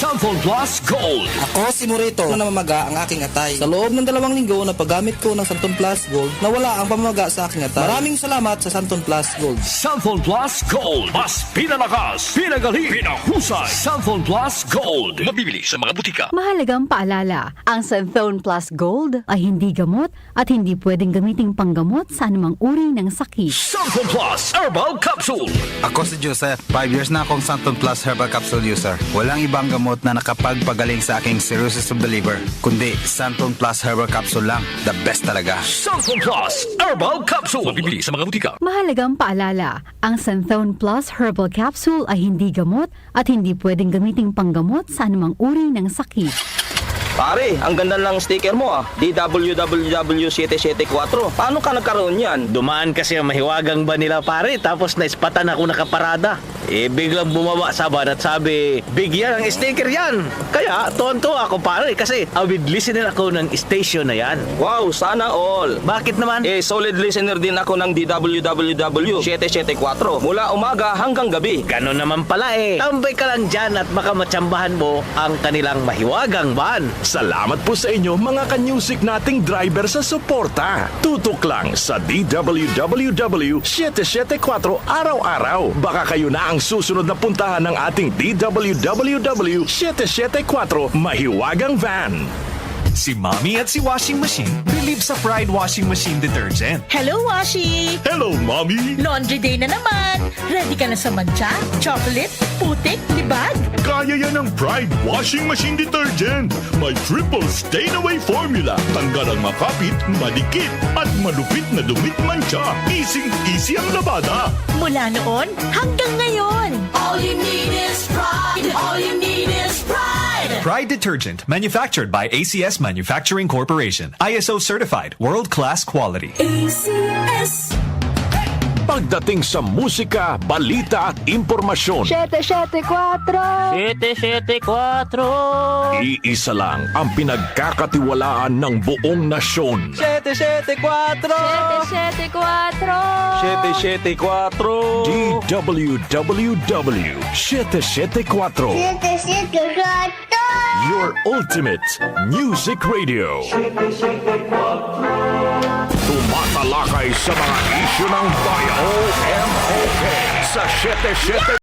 Cellphone Plus Gold. Ako si Morito na namamaga ang aking atay. Sa loob ng 2 linggo na paggamit ko ng Santon Plus Gold, nawala ang pamamaga sa aking atay. Maraming salamat sa Santon Plus Gold. Cellphone Plus Gold. Mas pinalakas, pinagaling, pinahusay. Cellphone Plus Gold. Mabibili sa mga butika. Mahalagang paalala, ang Santhone Plus Gold ay hindi gamot at hindi pwedeng gamiting panggamot sa anumang uri ng sakit. Cellphone Plus Herbal Capsule. Ako si Joseph. 5 years na akong Santon Plus Herbal Capsule user. Walang ibang gamot na nakapagpagaling sa aking cirrhosis of the liver, kundi Santon Plus Herbal Capsule lang. The best talaga. Cellphone Plus Herbal Capsule. Mabibili sa mga butika. Mahalagang paalala, ang Santhone Plus Herbal Capsule ay hindi gamot at hindi pwedeng gamiting panggamot sa anumang uri ng sakit. Pare, ang ganda lang sticker mo ah. DWWW774. Paano ka nagkaroon yan? Dumaan kasi ang mahiwagang ba nila pare, tapos naispatan ako nakaparada. Biglang bumaba sa van at sabi, bigyan ang sticker yan. Kaya, tonto ako pare kasi avid listener ako ng station na yan. Wow, sana all. Bakit naman? Solid listener din ako ng DWWW774. Mula umaga hanggang gabi. Ganon naman pala Tambay ka lang dyan at baka matsambahan mo ang kanilang mahiwagang van. Salamat po sa inyo mga kanyusik nating driver sa suporta. Tutok lang sa DWWW 774 araw-araw. Baka kayo na ang susunod na puntahan ng ating DWWW 774 mahiwagang van. Si Mommy at si Washing Machine believe sa Pride Washing Machine Detergent. Hello, Washi! Hello, Mommy! Laundry day na naman! Ready ka na sa mancha, chocolate, putik, libag? Kaya yan ang Pride Washing Machine Detergent. May triple stain-away formula. Tanggal ang makapit, madikit, at malupit na dumit mancha. Easy ang labada. Mula noon hanggang ngayon. All you need is pride. All you need is pride. Pride Detergent, manufactured by ACS Manufacturing Corporation. ISO certified, world-class quality. ACS. Pagdating sa musika, balita at impormasyon, 774! 774! iisa lang ang pinagkakatiwalaan ng buong nasyon. 774! 774! 774! DWWW 774. Your ultimate music radio. Tumatalakay sa mga isyu ng bayan. OMOK sa 77